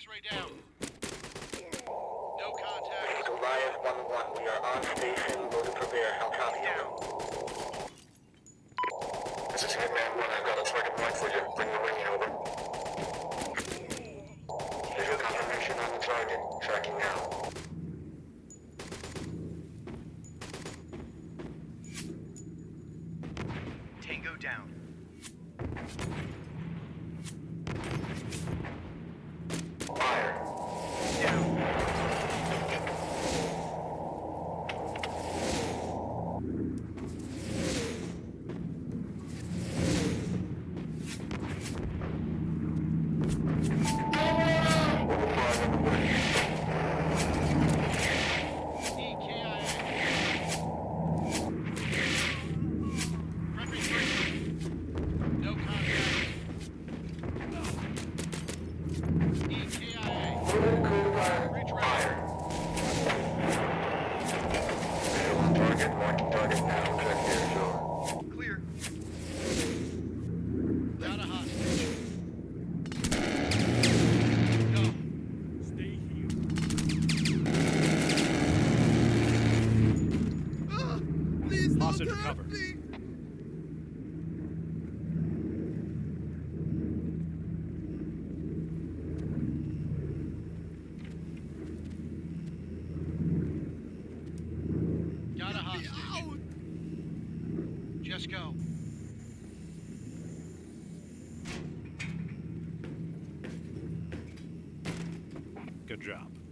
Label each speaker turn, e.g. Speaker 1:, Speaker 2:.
Speaker 1: X-ray down. No contact.
Speaker 2: Goliath 1-1, we are on station, go to prepare. How copy down? This is Hitman 1, I've got a target point for you. Bring the wing over. Visual confirmation on the target. Tracking now.
Speaker 3: Tango down.
Speaker 2: Fire.
Speaker 3: Down.
Speaker 1: EKIA. Frederick 3. No contact. EKIA. Reach
Speaker 2: Fire. Visual on target, marking target now. Check the visual.
Speaker 3: Clear.
Speaker 1: Got a hostage. Go.
Speaker 4: Stay here.
Speaker 5: Please
Speaker 4: Hostage
Speaker 5: don't hurt
Speaker 4: recovered.
Speaker 5: me.
Speaker 1: Got a
Speaker 5: Get me
Speaker 1: hostage.
Speaker 5: out.
Speaker 1: Just go.
Speaker 4: Good job.